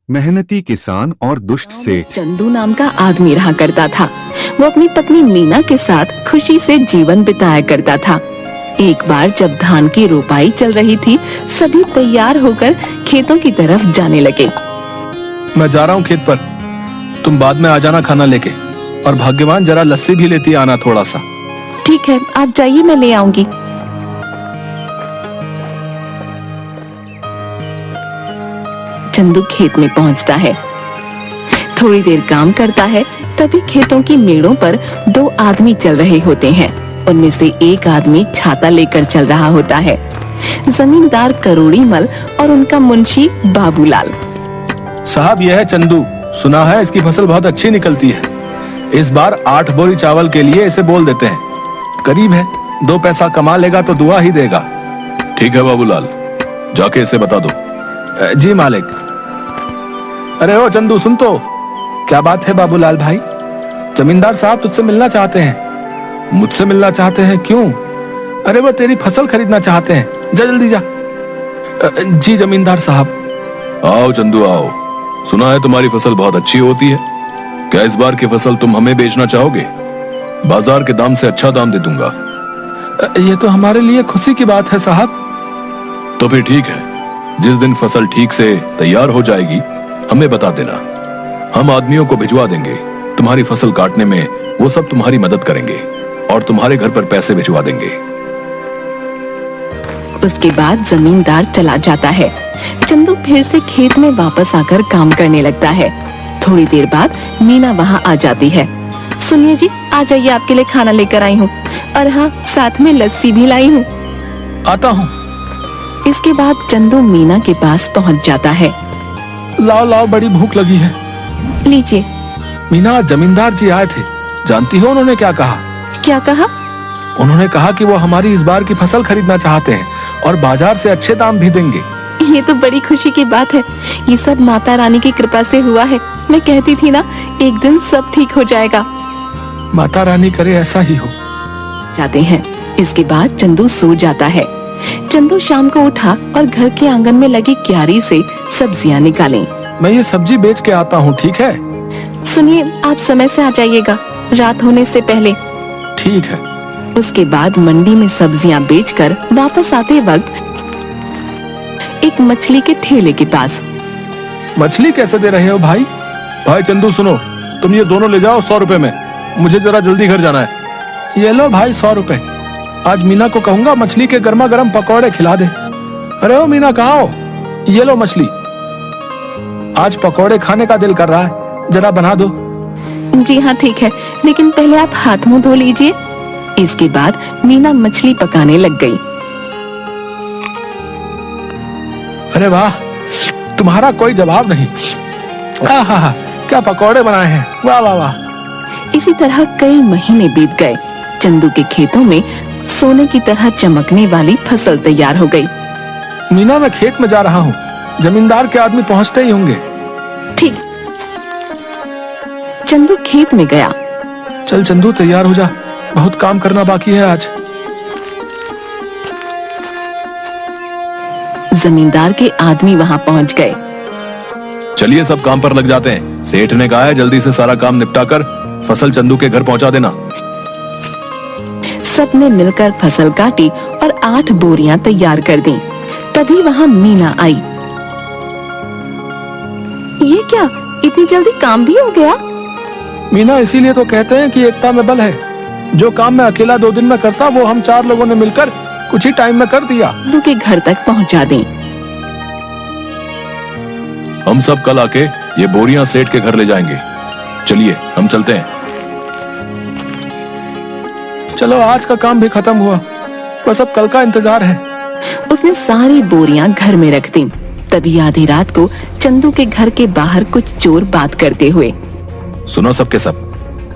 मेहनती किसान और दुष्ट सेठ। चंदू नाम का आदमी रहा करता था। वो अपनी पत्नी मीना के साथ खुशी से जीवन बिताया करता था। एक बार जब धान की रोपाई चल रही थी, सभी तैयार होकर खेतों की तरफ जाने लगे। मैं जा रहा हूँ खेत पर, तुम बाद में आ जाना खाना लेके। और भाग्यवान जरा लस्सी भी लेती आना थोड़ा सा। ठीक है, आप जाइए, मैं ले आऊंगी। चंदू खेत में पहुंचता है। थोड़ी देर काम करता है, तभी खेतों की मेड़ों पर दो आदमी चल रहे होते हैं। उनमें से एक आदमी छाता लेकर चल रहा होता है। जमींदार करोड़ीमल और उनका मुंशी बाबूलाल। साहब, यह है चंदू। सुना है इसकी फसल बहुत अच्छी निकलती है। इस बार 8 बोरी चावल के लिए इसे बोल देते हैं। करीब है, 2 पैसा कमा लेगा तो दुआ ही देगा। ठीक है बाबूलाल, जाके इसे बता दो। जी मालिक। अरे ओ चंदू, सुन तो। क्या बात है बाबूलाल भाई? जमींदार साहब तुझसे मिलना चाहते हैं। मुझसे मिलना चाहते हैं? क्यों? अरे वो तेरी फसल खरीदना चाहते हैं। जा जल्दी जा। जी जमींदार साहब। आओ चंदू आओ। सुना है तुम्हारी फसल बहुत अच्छी होती है। क्या इस बार की फसल तुम हमें बेचना चाहोगे? बाजार के दाम से अच्छा दाम दे दूंगा। ये तो हमारे लिए खुशी की बात है साहब। तो फिर ठीक है, जिस दिन फसल ठीक से तैयार हो जाएगी हमें बता देना। हम आदमियों को भिजवा देंगे। तुम्हारी फसल काटने में वो सब तुम्हारी मदद करेंगे और तुम्हारे घर पर पैसे भिजवा देंगे। उसके बाद जमींदार चला जाता है। चंदू फिर से खेत में वापस आकर काम करने लगता है। थोड़ी देर बाद मीना वहाँ आ जाती है। सुनिए जी, आ जाइए, आपके लिए खाना लेकर आई हूँ, और हाँ, साथ में लस्सी भी लाई हूँ। आता हूँ। इसके बाद चंदू मीना के पास पहुँच जाता है। लाओ लाओ, बड़ी भूख लगी है। लीजिए। मीना, जमींदार जी आए थे। जानती हो उन्होंने क्या कहा? क्या कहा? उन्होंने कहा कि वो हमारी इस बार की फसल खरीदना चाहते हैं और बाजार से अच्छे दाम भी देंगे। ये तो बड़ी खुशी की बात है। ये सब माता रानी की कृपा से हुआ है। मैं कहती थी ना, एक दिन सब ठीक हो जाएगा। माता रानी करे ऐसा ही हो। जाते हैं। इसके बाद चंदू सो जाता है। चंदू शाम को उठा और घर के आंगन में लगी क्यारी से सब्जियां निकाली। मैं ये सब्जी बेच के आता हूँ, ठीक है? सुनिए, आप समय से आ जाइएगा, रात होने से पहले। ठीक है। उसके बाद मंडी में सब्जियां बेचकर वापस आते वक्त एक मछली के ठेले के पास। मछली कैसे दे रहे हो भाई? भाई चंदू सुनो, तुम ये दोनों ले जाओ 100 रुपए में। मुझे जरा जल्दी घर जाना है। ये लो भाई 100 रुपए। आज मीना को कहूंगा मछली के गर्मा गर्म पकौड़े खिला दे। अरे ओ मीना, कहाँ हो? ये लो मछली। आज पकौड़े खाने का दिल कर रहा है, जरा बना दो। जी हाँ, ठीक है, लेकिन पहले आप हाथ मुंह धो लीजिए। इसके बाद मीना मछली पकाने लग गई। अरे वाह, तुम्हारा कोई जवाब नहीं। आहा, क्या पकौड़े बनाए हैं, वाह वाह वाह। इसी तरह कई महीने बीत गए। चंदू के खेतों में सोने की तरह चमकने वाली फसल तैयार हो गई। मीना, मैं खेत में जा रहा हूँ। जमींदार के आदमी पहुँचते ही होंगे। ठीक। चंदू खेत में गया। चल चंदू, तैयार हो जा, बहुत काम करना बाकी है आज। जमींदार के आदमी वहाँ पहुँच गए। चलिए सब काम पर लग जाते हैं। सेठ ने कहा है जल्दी से सारा काम निपटाकर फसल चंदू के घर पहुंचा देना। सबने मिलकर फसल काटी और 8 बोरियां तैयार कर दी। तभी वहाँ मीना आई। ये क्या, इतनी जल्दी काम भी हो गया? मीना, इसीलिए तो कहते हैं कि एकता में बल है। जो काम मैं अकेला 2 दिन में करता, वो हम 4 लोगों ने मिलकर कुछ ही टाइम में कर दिया। चंदू के घर तक पहुँचा दी। हम सब कल आके ये बोरियां सेठ के घर ले जाएंगे। चलिए हम चलते हैं। चलो, आज का काम भी खत्म हुआ, बस अब कल का इंतजार है। उसने सारी बोरियां घर में रख दी। तभी आधी रात को चंदू के घर के बाहर कुछ चोर बात करते हुए। सुनो सबके सब,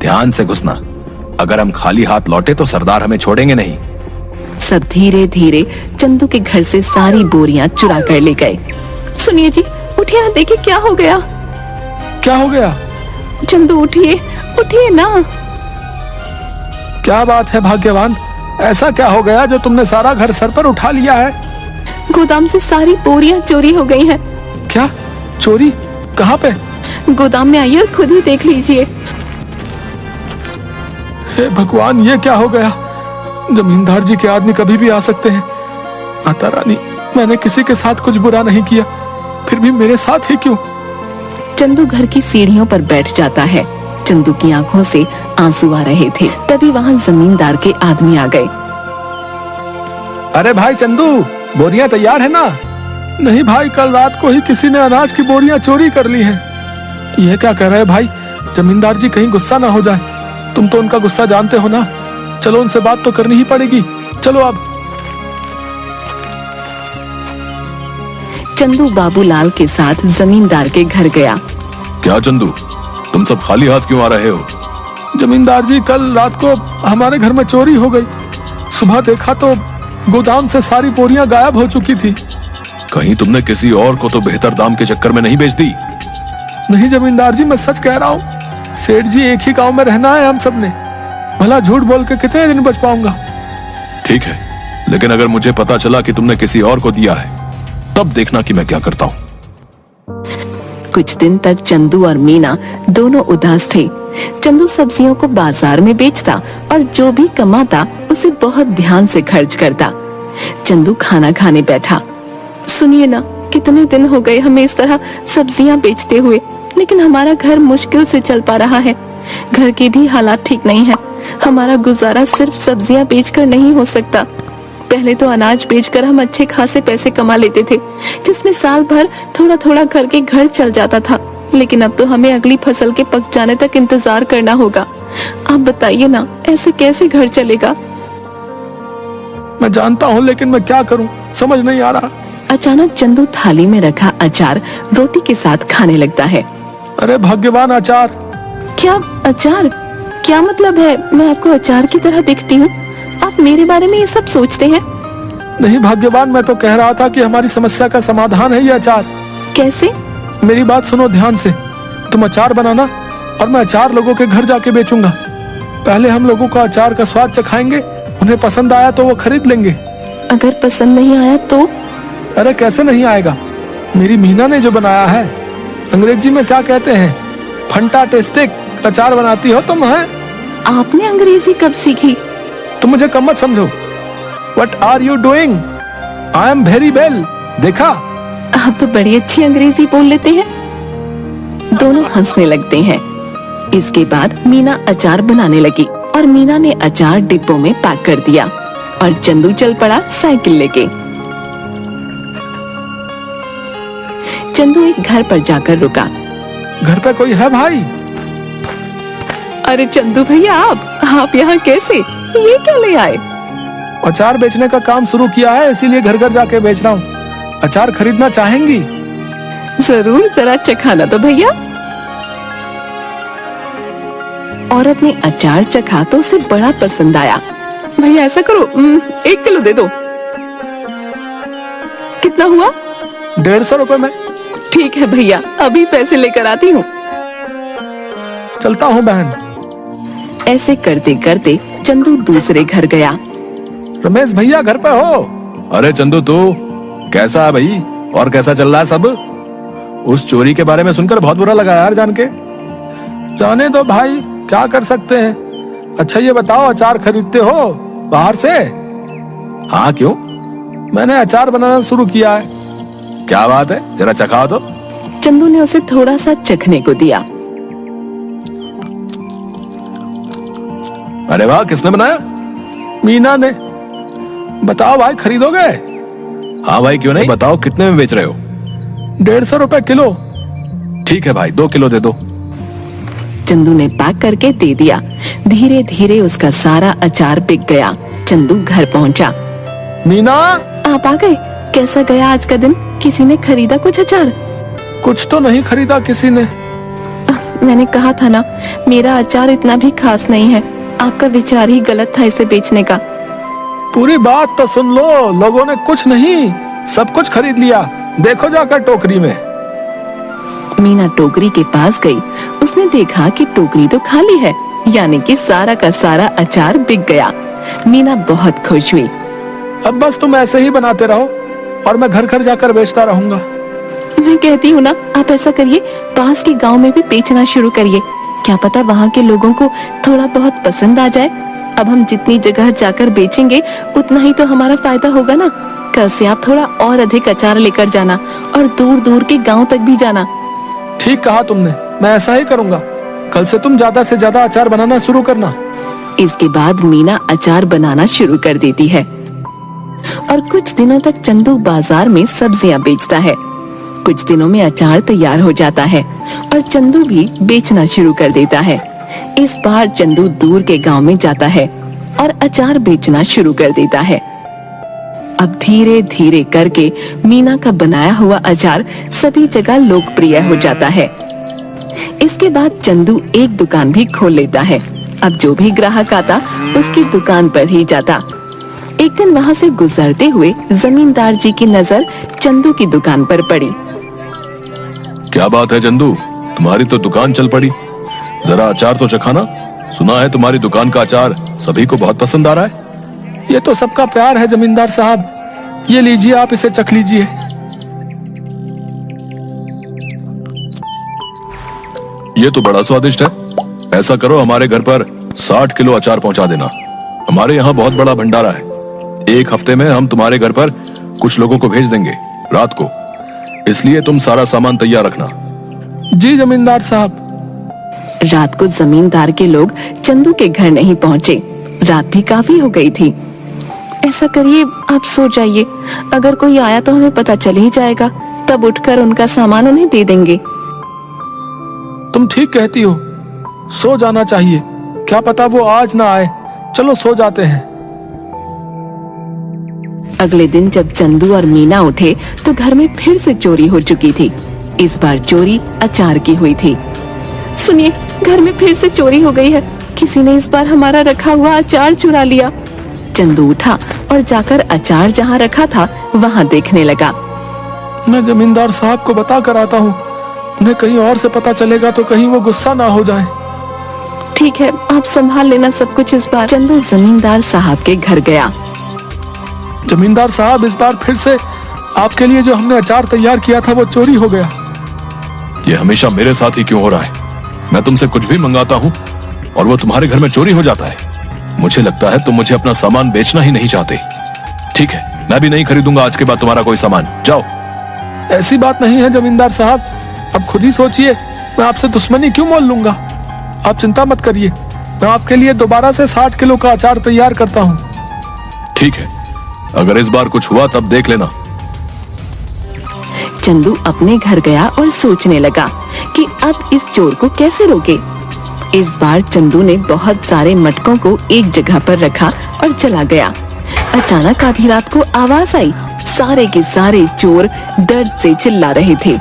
ध्यान से घुसना। अगर हम खाली हाथ लौटे तो सरदार हमें छोड़ेंगे नहीं। सब धीरे धीरे चंदू के घर से सारी बोरियां चुरा कर ले गए। सुनिए जी, उठिए, देखिए क्या हो गया। क्या हो गया? चंदू उठिए, उठिए ना। क्या बात है भाग्यवान, ऐसा क्या हो गया जो तुमने सारा घर सर पर उठा लिया है? गोदाम से सारी बोरियां चोरी हो गई हैं। क्या चोरी? कहाँ पे? गोदाम में आइए और खुद ही देख लीजिए। हे भगवान, ये क्या हो गया? जमींदार जी के आदमी कभी भी आ सकते हैं। माता रानी, मैंने किसी के साथ कुछ बुरा नहीं किया, फिर भी मेरे साथ ही क्यों? चंदू घर की सीढ़ियों पर बैठ जाता है। चंदू की आंखों से आंसू आ रहे थे। तभी वहाँ जमींदार के आदमी आ गए। अरे भाई चंदू, बोरियां तैयार है ना? नहीं भाई, कल रात को ही किसी ने अनाज की बोरियां चोरी कर ली हैं। ये क्या कह रहे हैं भाई? जमींदार जी कहीं गुस्सा ना हो जाए। तुम तो उनका गुस्सा जानते हो ना। चलो, उनसे बात तो करनी ही पड़ेगी। चलो अब। चंदू बाबूलाल के साथ जमींदार के घर गया। क्या चंदू, तुम सब खाली हाथ क्यों आ रहे हो? जमींदार जी, कल रात को हमारे घर में चोरी हो गई। सुबह देखा तो गोदाम से सारी बोरियां गायब हो चुकी थी। कहीं तुमने किसी और को तो बेहतर दाम के चक्कर में नहीं बेच दी? नहीं जमींदार जी, मैं सच कह रहा हूँ। सेठ जी, एक ही गांव में रहना है हम सब ने। भला झूठ बोल के कितने दिन बच पाऊंगा? ठीक है, लेकिन अगर मुझे पता चला कि तुमने किसी और को दिया है, तब देखना कि मैं क्या करता हूँ। कुछ दिन तक चंदू और मीना दोनों उदास थे। चंदू सब्जियों को बाजार में बेचता और जो भी कमाता उसे बहुत ध्यान से खर्च करता। चंदू खाना खाने बैठा। सुनिए ना, कितने दिन हो गए हमें इस तरह सब्जियां बेचते हुए, लेकिन हमारा घर मुश्किल से चल पा रहा है। घर के भी हालात ठीक नहीं है। हमारा गुजारा सिर्फ सब्जियां बेचकर नहीं हो सकता। पहले तो अनाज बेचकर हम अच्छे खासे पैसे कमा लेते थे, जिसमें साल भर थोड़ा थोड़ा करके घर चल जाता था। लेकिन अब तो हमें अगली फसल के पक जाने तक इंतजार करना होगा। आप बताइए ना, ऐसे कैसे घर चलेगा? मैं जानता हूँ, लेकिन मैं क्या करूँ, समझ नहीं आ रहा। अचानक चंदू थाली में रखा अचार रोटी के साथ खाने लगता है। अरे भाग्यवान अचार! क्या अचार? क्या मतलब है? मैं आपको अचार की तरह दिखती हूँ? आप मेरे बारे में ये सब सोचते हैं? नहीं भाग्यवान, मैं तो कह रहा था कि हमारी समस्या का समाधान है ये अचार। कैसे? मेरी बात सुनो ध्यान से। तुम अचार बनाना और मैं अचार लोगों के घर जाके बेचूंगा। पहले हम लोगों का अचार का स्वाद चखाएंगे, उन्हें पसंद आया तो वो खरीद लेंगे। अगर पसंद नहीं आया तो? अरे कैसे नहीं आएगा? मेरी मीना ने जो बनाया है, अंग्रेजी में क्या कहते हैं, फंटास्टिक अचार बनाती हो तुम। है आपने अंग्रेजी कब सीखी? तुम मुझे कम मत समझो। What are you doing? I am very well. देखा? आप तो बड़ी अच्छी अंग्रेजी बोल लेते हैं। दोनों हंसने लगते हैं। इसके बाद मीना अचार बनाने लगी और मीना ने अचार डिब्बों में पैक कर दिया और चंदू चल पड़ा साइकिल लेके। चंदू एक घर पर जाकर रुका। घर पे कोई है भाई? अरे चंदू भैया, आप यहाँ कैसे? ये क्या ले आए? अचार बेचने का काम शुरू किया है, इसीलिए घर घर जाके बेच रहा हूँ। अचार खरीदना चाहेंगी? जरूर, जरा चखाना तो भैया। औरत ने अचार चखा तो उसे बड़ा पसंद आया। भैया ऐसा करो, 1 किलो दे दो। कितना हुआ? 150 रुपए में। ठीक है भैया, अभी पैसे लेकर आती हूँ। चलता हूँ बहन। ऐसे करते करते चंदू दूसरे घर गया। रमेश भैया घर पे हो? अरे चंदू, तू कैसा है भाई? और कैसा चल रहा है सब? उस चोरी के बारे में सुनकर बहुत बुरा लगा यार जान के। जाने दो भाई, क्या कर सकते हैं। अच्छा ये बताओ, अचार खरीदते हो बाहर से? हाँ क्यों? मैंने अचार बनाना शुरू किया है। क्या बात है, जरा चखाओ तो। चंदू ने उसे थोड़ा सा चखने को दिया। अरे वाह, किसने बनाया? मीना ने। बताओ भाई, खरीदोगे? हाँ भाई, क्यों नहीं, बताओ कितने में बेच रहे हो? 150 रुपए किलो। ठीक है भाई, 2 किलो दे दो। चंदू ने पैक करके दे दिया। धीरे धीरे उसका सारा अचार बिक गया। चंदू घर पहुंचा। मीना, आप आ गए? कैसा गया आज का दिन? किसी ने खरीदा कुछ अचार? कुछ तो नहीं खरीदा किसी ने। मैंने कहा था ना, मेरा अचार इतना भी खास नहीं है। आपका विचार ही गलत था इसे बेचने का। पूरी बात तो सुन लो। लोगों ने कुछ नहीं, सब कुछ खरीद लिया। देखो जाकर टोकरी में। मीना टोकरी के पास गई। उसने देखा कि टोकरी तो खाली है, यानी कि सारा का सारा अचार बिक गया। मीना बहुत खुश हुई। अब बस तुम ऐसे ही बनाते रहो और मैं घर घर जाकर बेचता रहूंगा। मैं कहती हूँ ना, आप ऐसा करिए, पास के गांव में भी बेचना शुरू करिए। क्या पता वहाँ के लोगों को थोड़ा बहुत पसंद आ जाए। अब हम जितनी जगह जाकर बेचेंगे उतना ही तो हमारा फायदा होगा ना। कल से आप थोड़ा और अधिक अचार लेकर जाना और दूर दूर के गांव तक भी जाना। ठीक कहा तुमने, मैं ऐसा ही करूँगा। कल से तुम ज्यादा से ज्यादा अचार बनाना शुरू करना। इसके बाद मीना अचार बनाना शुरू कर देती है और कुछ दिनों तक चंदू बाजार में सब्जियां बेचता है। कुछ दिनों में अचार तैयार हो जाता है और चंदू भी बेचना शुरू कर देता है। इस बार चंदू दूर के गांव में जाता है और अचार बेचना शुरू कर देता है। अब धीरे धीरे करके मीना का बनाया हुआ अचार सभी जगह लोकप्रिय हो जाता है। इसके बाद चंदू एक दुकान भी खोल लेता है। अब जो भी ग्राहक आता उसकी दुकान पर ही जाता। एक दिन वहाँ से गुजरते हुए जमींदार जी की नजर चंदू की दुकान पर पड़ी। क्या बात है चंदू, तुम्हारी तो दुकान चल पड़ी। जरा अचार तो चखाना। सुना है तुम्हारी दुकान का अचार सभी को बहुत पसंद आ रहा है। ये तो सबका प्यार है जमींदार साहब। ये लीजिए, आप इसे चख लीजिए। ये तो बड़ा स्वादिष्ट है। ऐसा करो, हमारे घर पर 60 किलो अचार पहुंचा देना। हमारे यहाँ बहुत बड़ा भंडारा है। एक हफ्ते में हम तुम्हारे घर पर कुछ लोगों को भेज देंगे रात को, इसलिए तुम सारा सामान तैयार रखना। जी जमींदार साहब। रात को जमींदार के लोग चंदू के घर नहीं पहुँचे। रात भी काफी हो गई थी। ऐसा करिए, आप सो जाइए। अगर कोई आया तो हमें पता चल ही जाएगा, तब उठकर उनका सामान उन्हें दे देंगे। तुम ठीक कहती हो, सो जाना चाहिए। क्या पता वो आज ना आए। चलो सो जाते हैं। अगले दिन जब चंदू और मीना उठे तो घर में फिर से चोरी हो चुकी थी। इस बार चोरी अचार की हुई थी। सुनिए, घर में फिर से चोरी हो गई है। किसी ने इस बार हमारा रखा हुआ अचार चुरा लिया। चंदू उठा और जाकर अचार जहाँ रखा था वहाँ देखने लगा। मैं जमींदार साहब को बता कर आता हूँ। उन्हें कहीं और से पता चलेगा तो कहीं वो गुस्सा ना हो जाए। ठीक है, आप संभाल लेना सब कुछ। इस बार चंदू जमींदार साहब के घर गया। जमींदार साहब, इस बार फिर से आपके लिए जो हमने अचार तैयार किया था वो चोरी हो गया। ये हमेशा मेरे साथ ही क्यों हो रहा है? मैं तुमसे कुछ भी मंगाता हूँ और वो तुम्हारे घर में चोरी हो जाता है। मुझे लगता है तुम मुझे अपना सामान बेचना ही नहीं चाहते। ठीक है, मैं भी नहीं खरीदूंगा आज के बाद तुम्हारा कोई सामान। जाओ। ऐसी बात नहीं है जमींदार साहब, अब खुद ही सोचिए, मैं आपसे दुश्मनी क्यों मोल लूंगा। आप चिंता मत करिए, मैं आपके लिए दोबारा से 60 किलो का अचार तैयार करता हूँ। ठीक है, अगर इस बार कुछ हुआ तब देख लेना। चंदू अपने घर गया और सोचने लगा कि अब इस चोर को कैसे रोके। इस बार चंदू ने बहुत सारे मटकों को एक जगह पर रखा और चला गया। अचानक आधी रात को आवाज आई। सारे के सारे चोर दर्द से चिल्ला रहे थे।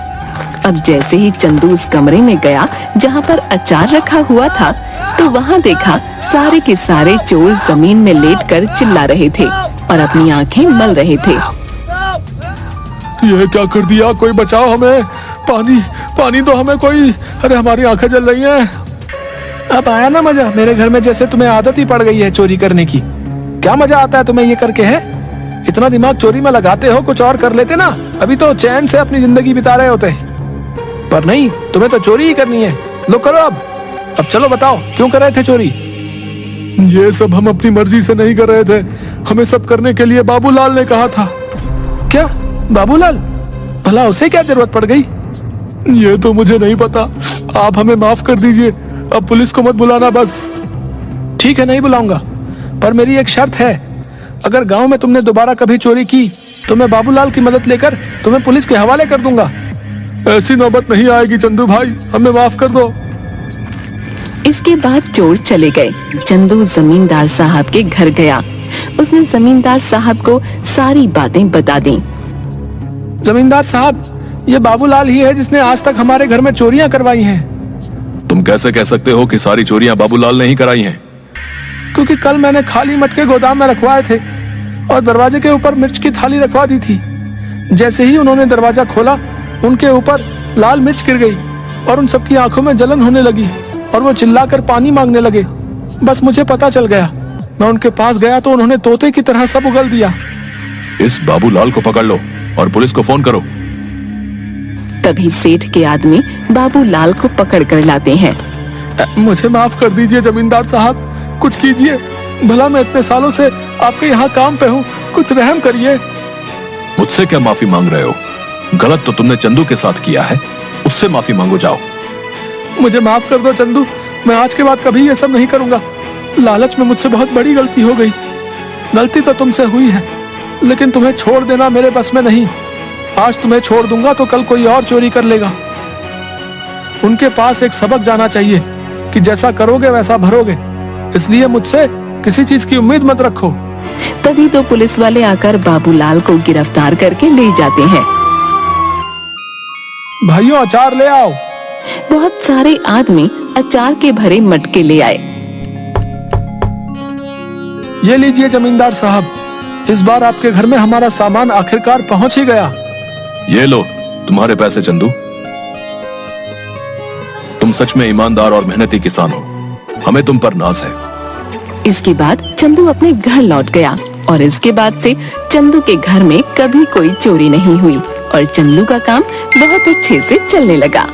अब जैसे ही चंदू उस कमरे में गया जहाँ पर अचार रखा हुआ था, तो वहाँ देखा सारे के सारे चोर जमीन में लेटकर चिल्ला रहे थे और अपनी आंखें मल रहे थे। ये क्या कर दिया? कोई बचाओ हमें। पानी दो हमें कोई। अरे हमारी आंखें जल रही हैं। अब आया ना मजा? मेरे घर में जैसे तुम्हें आदत ही पड़ गई है चोरी करने की। क्या मजा आता है तुम्हें ये करके? है इतना दिमाग चोरी में लगाते हो, कुछ और कर लेते ना। अभी तो चैन से अपनी जिंदगी बिता रहे होते, पर नहीं, तुम्हें तो चोरी ही करनी है। लो करो अब चलो बताओ, क्यों कर रहे थे चोरी? ये सब हम अपनी मर्जी से नहीं कर रहे थे। हमें सब करने के लिए बाबूलाल ने कहा था। क्या बाबूलाल? भला उसे क्या जरूरत पड़ गई? ये तो मुझे नहीं पता। आप हमें माफ कर दीजिए। अब पुलिस को मत बुलाना बस। ठीक है, नहीं बुलाऊंगा, पर मेरी एक शर्त है। अगर गांव में तुमने दोबारा कभी चोरी की तो मैं बाबूलाल की मदद लेकर तुम्हें पुलिस के हवाले कर दूंगा। ऐसी नौबत नहीं आएगी चंदू भाई, हमें माफ कर दो। इसके बाद चोर चले गए। चंदू जमींदार साहब के घर गया। उसने जमींदार साहब को सारी बातें बता दी। जमींदार साहब, ये बाबूलाल ही है जिसने आज तक हमारे घर में चोरियां करवाई हैं। तुम कैसे कह सकते हो कि सारी चोरियां बाबूलाल ने ही कराई हैं? क्योंकि कल मैंने खाली मटके गोदाम में रखवाए थे और दरवाजे के ऊपर मिर्च की थाली रखवा दी थी। जैसे ही उन्होंने दरवाजा खोला, उनके ऊपर लाल मिर्च गिर गई और उन सबकी आंखों में जलन होने लगी और वो चिल्लाकर पानी मांगने लगे। बस मुझे पता चल गया। मैं उनके पास गया तो उन्होंने तोते की तरह सब उगल दिया। इस बाबूलाल को पकड़ लो और पुलिस को फोन करो। तभी सेठ के आदमी बाबूलाल को पकड़ कर लाते हैं। मुझे माफ कर दीजिए जमींदार साहब, कुछ कीजिए। भला मैं इतने सालों से आपके यहाँ काम पे हूँ, कुछ रहम करिए। मुझसे क्या माफी मांग रहे हो? गलत तो तुमने चंदू के साथ किया है, उससे माफी मांगो जाओ। मुझे माफ कर दो चंदू, मैं आज के बाद कभी ये सब नहीं करूंगा। लालच में मुझसे बहुत बड़ी गलती हो गई। गलती तो तुमसे हुई है, लेकिन तुम्हें छोड़ देना मेरे बस में नहीं। आज तुम्हें छोड़ दूंगा तो कल कोई और चोरी कर लेगा। उनके पास एक सबक जाना चाहिए कि जैसा करोगे वैसा भरोगे, इसलिए मुझसे किसी चीज की उम्मीद मत रखो। तभी दो पुलिस वाले आकर बाबूलाल को गिरफ्तार करके ले जाते हैं। भाइयों, अचार ले आओ। बहुत सारे आदमी अचार के भरे मटके ले आए। ये लीजिए जमींदार साहब, इस बार आपके घर में हमारा सामान आखिरकार पहुंच ही गया। ये लो तुम्हारे पैसे चंदू। तुम सच में ईमानदार और मेहनती किसान हो, हमें तुम पर नाज है। इसके बाद चंदू अपने घर लौट गया और इसके बाद से चंदू के घर में कभी कोई चोरी नहीं हुई और चंदू का काम बहुत अच्छे से चलने लगा।